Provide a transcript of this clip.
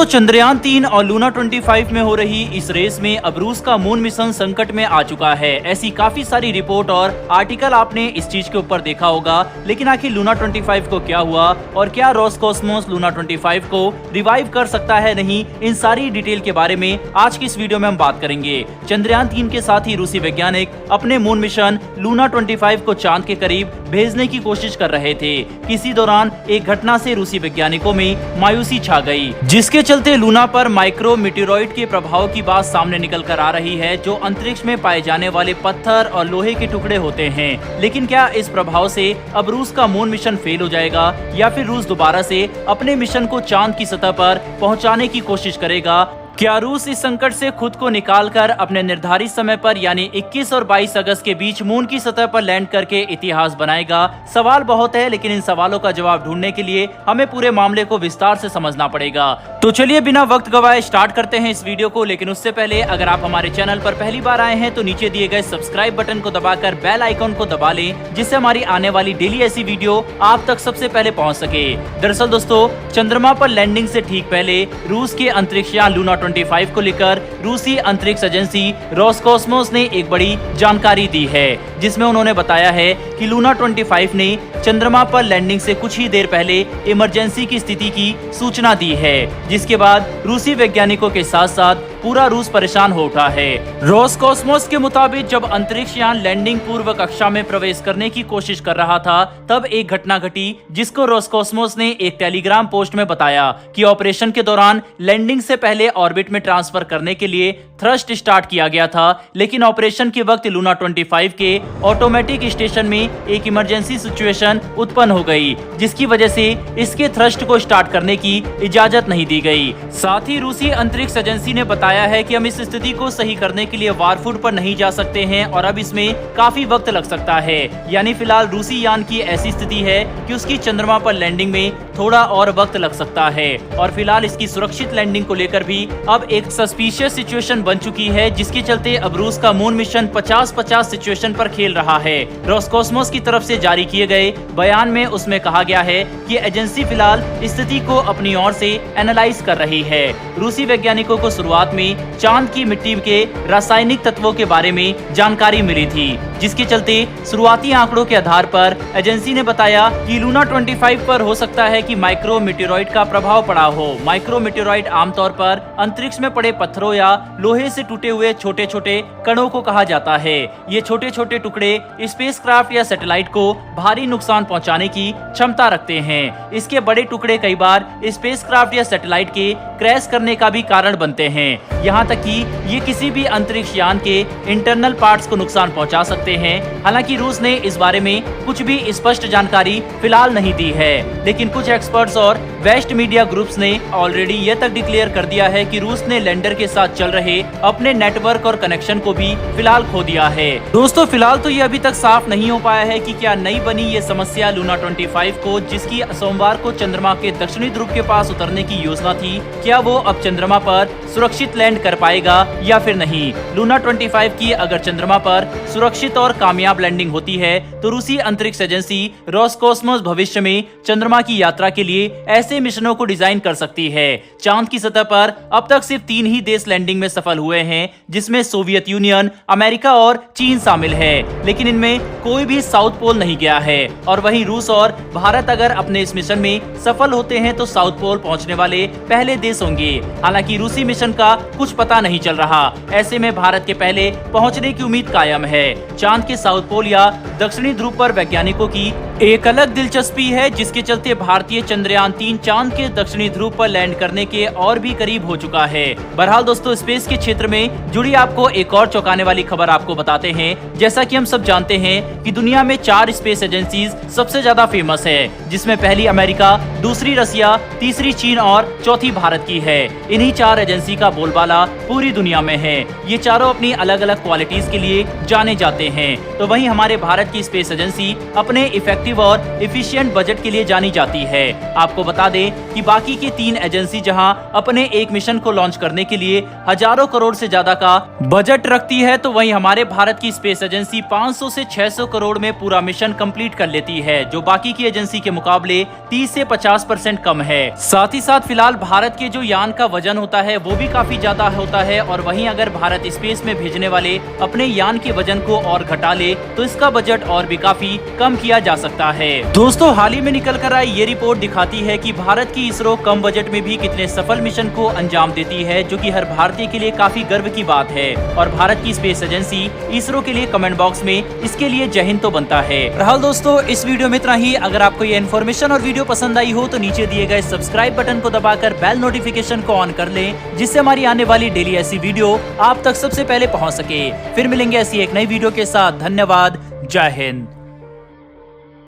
दोस्तों चंद्रयान 3 और लूना 25 में हो रही इस रेस में अब रूस का मून मिशन संकट में आ चुका है। ऐसी काफी सारी रिपोर्ट और आर्टिकल आपने इस चीज के ऊपर देखा होगा, लेकिन आखिर लूना 25 को क्या हुआ और क्या रोसकॉस्मोस लूना 25 को रिवाइव कर सकता है नहीं, इन सारी डिटेल के बारे में आज की इस वीडियो में हम बात करेंगे। चंद्रयान 3 के साथ ही रूसी वैज्ञानिक अपने मून मिशन लूना 25 को चांद के करीब भेजने की कोशिश कर रहे थे। किसी दौरान एक घटना से रूसी वैज्ञानिकों में मायूसी छा गई, जिसके चलते लूना पर माइक्रो मीटेरॉइड के प्रभाव की बात सामने निकल कर आ रही है, जो अंतरिक्ष में पाए जाने वाले पत्थर और लोहे के टुकड़े होते हैं। लेकिन क्या इस प्रभाव से अब रूस का मून मिशन फेल हो जाएगा या फिर रूस दोबारा से अपने मिशन को चांद की सतह पर पहुंचाने की कोशिश करेगा? क्या रूस इस संकट से खुद को निकालकर अपने निर्धारित समय पर यानी 21 और 22 अगस्त के बीच मून की सतह पर लैंड करके इतिहास बनाएगा? सवाल बहुत है, लेकिन इन सवालों का जवाब ढूंढने के लिए हमें पूरे मामले को विस्तार से समझना पड़ेगा। तो चलिए बिना वक्त गवाए स्टार्ट करते हैं इस वीडियो को। लेकिन उससे पहले अगर आप हमारे चैनल पर पहली बार आए हैं तो नीचे दिए गए सब्सक्राइब बटन को दबाकर बेल आइकॉन को दबा लें, जिससे हमारी आने वाली डेली ऐसी वीडियो आप तक सबसे पहले पहुंच सके। दरअसल दोस्तों, चंद्रमा पर लैंडिंग से ठीक पहले रूस के अंतरिक्ष यान लूना 25 को लेकर रूसी अंतरिक्ष एजेंसी रोसकॉस्मोस ने एक बड़ी जानकारी दी है, जिसमें उन्होंने बताया है कि लूना 25 ने चंद्रमा पर लैंडिंग से कुछ ही देर पहले इमरजेंसी की स्थिति की सूचना दी है, जिसके बाद रूसी वैज्ञानिकों के साथ साथ पूरा रूस परेशान हो उठा है। रोसकॉस्मोस के मुताबिक जब अंतरिक्ष यान लैंडिंग पूर्व कक्षा में प्रवेश करने की कोशिश कर रहा था, तब एक घटना घटी, जिसको रोसकॉस्मोस ने एक टेलीग्राम पोस्ट में बताया कि ऑपरेशन के दौरान लैंडिंग से पहले ऑर्बिट में ट्रांसफर करने के लिए थ्रस्ट स्टार्ट किया गया था, लेकिन ऑपरेशन के वक्त लूना 25 के ऑटोमेटिक स्टेशन में एक इमरजेंसी सिचुएशन उत्पन्न हो गई, जिसकी वजह से इसके थ्रस्ट को स्टार्ट करने की इजाजत नहीं दी गई। साथ ही रूसी अंतरिक्ष एजेंसी ने बताया है कि हम इस स्थिति को सही करने के लिए वारफुट पर नहीं जा सकते हैं और अब इसमें काफी वक्त लग सकता है। यानी फिलहाल रूसी यान की ऐसी स्थिति है कि उसकी चंद्रमा पर लैंडिंग में थोड़ा और वक्त लग सकता है, और फिलहाल इसकी सुरक्षित लैंडिंग को लेकर भी अब एक सस्पिशियस सिचुएशन बन चुकी है, जिसके चलते अब रूस का मून मिशन 50-50 सिचुएशन पर खेल रहा है। रोसकॉस्मोस की तरफ से जारी किए गए बयान में उसमें कहा गया है कि एजेंसी फिलहाल स्थिति को अपनी ओर से एनालाइज कर रही है। रूसी वैज्ञानिकों को शुरुआत में चांद की मिट्टी के रासायनिक तत्वों के बारे में जानकारी मिली थी, जिसके चलते शुरुआती आंकड़ों के आधार पर एजेंसी ने बताया कि लूना 25 पर हो सकता है कि माइक्रो मीटेरॉइड का प्रभाव पड़ा हो। माइक्रो मीटेरॉइड आमतौर पर अंतरिक्ष में पड़े पत्थरों या लोहे से टूटे हुए छोटे छोटे कणों को कहा जाता है। ये छोटे छोटे टुकड़े स्पेसक्राफ्ट या सैटेलाइट को भारी नुकसान पहुंचाने की क्षमता रखते हैं। इसके बड़े टुकड़े कई बार स्पेसक्राफ्ट या सैटेलाइट के क्रैश करने का भी कारण बनते हैं। यहाँ तक कि ये किसी भी अंतरिक्ष यान के इंटरनल पार्ट्स को नुकसान पहुंचा सकते हैं। हालांकि रूस ने इस बारे में कुछ भी स्पष्ट जानकारी फिलहाल नहीं दी है, लेकिन कुछ एक्सपर्ट्स और वेस्ट मीडिया ग्रुप्स ने ऑलरेडी ये तक डिक्लेयर कर दिया है कि रूस ने लैंडर के साथ चल रहे अपने नेटवर्क और कनेक्शन को भी फिलहाल खो दिया है। दोस्तों फिलहाल तो ये अभी तक साफ नहीं हो पाया है कि क्या नई बनी ये समस्या लूना 25 को, जिसकी सोमवार को चंद्रमा के दक्षिणी ध्रुव के पास उतरने की योजना थी, क्या वो अब चंद्रमा पर सुरक्षित लैंड कर पाएगा या फिर नहीं। लूना 25 की अगर चंद्रमा पर सुरक्षित और कामयाब लैंडिंग होती है तो रूसी अंतरिक्ष एजेंसी रोसकॉस्मोस भविष्य में चंद्रमा की यात्रा के लिए ऐसे मिशनों को डिजाइन कर सकती है। चांद की सतह पर अब तक सिर्फ 3 ही देश लैंडिंग में सफल हुए हैं, जिसमें सोवियत यूनियन, अमेरिका और चीन शामिल है, लेकिन इनमें कोई भी साउथ पोल नहीं गया है। और वहीं रूस और भारत अगर अपने इस मिशन में सफल होते हैं तो साउथ पोल पहुंचने वाले पहले देश होंगे। हालांकि रूसी मिशन का कुछ पता नहीं चल रहा, ऐसे में भारत के पहले पहुंचने की उम्मीद कायम है। चांद के साउथ पोल या दक्षिणी ध्रुव पर वैज्ञानिकों की एक अलग दिलचस्पी है, जिसके चलते भारतीय चंद्रयान 3 चांद के दक्षिणी ध्रुव पर लैंड करने के और भी करीब हो चुका है। बहरहाल दोस्तों, स्पेस के क्षेत्र में जुड़ी आपको एक और चौंकाने वाली खबर आपको बताते हैं। जैसा कि हम सब जानते हैं कि दुनिया में 4 स्पेस एजेंसीज सबसे ज्यादा फेमस है, जिसमें पहली अमेरिका, दूसरी रसिया, तीसरी चीन और चौथी भारत की है। इन्हीं 4 एजेंसी का बोलबाला पूरी दुनिया में है। ये चारों अपनी अलग अलग क्वालिटीज के लिए जाने जाते हैं। तो वहीं हमारे भारत की स्पेस एजेंसी अपने इफेक्टिव इफेक्टिव और इफिशिएंट बजट के लिए जानी जाती है। आपको बता दें कि बाकी की 3 एजेंसी जहां अपने एक मिशन को लॉन्च करने के लिए हजारों करोड़ से ज्यादा का बजट रखती है, तो वहीं हमारे भारत की स्पेस एजेंसी 500 से 600 करोड़ में पूरा मिशन कंप्लीट कर लेती है, जो बाकी की एजेंसी के मुकाबले 30 से 50% कम है। साथ ही साथ फिलहाल भारत के जो यान का वजन होता है वो भी काफी ज्यादा होता है, और वहीं अगर भारत स्पेस में भेजने वाले अपने यान के वजन को और घटा ले तो इसका बजट और भी काफी कम किया जा सकता है। दोस्तों, हाल ही में निकल कर आई ये रिपोर्ट दिखाती है कि भारत की इसरो कम बजट में भी कितने सफल मिशन को अंजाम देती है, जो कि हर भारतीय के लिए काफी गर्व की बात है। और भारत की स्पेस एजेंसी इसरो के लिए कमेंट बॉक्स में इसके लिए जय हिंद तो बनता है। रहल दोस्तों, इस वीडियो में इतना ही। अगर आपको ये इन्फॉर्मेशन और वीडियो पसंद आई हो तो नीचे दिए गए सब्सक्राइब बटन को दबाकर बेल नोटिफिकेशन को ऑन कर लें, जिससे हमारी आने वाली डेली ऐसी वीडियो आप तक सबसे पहले पहुंच सके। फिर मिलेंगे ऐसी एक नई वीडियो के साथ। धन्यवाद। जय हिंद।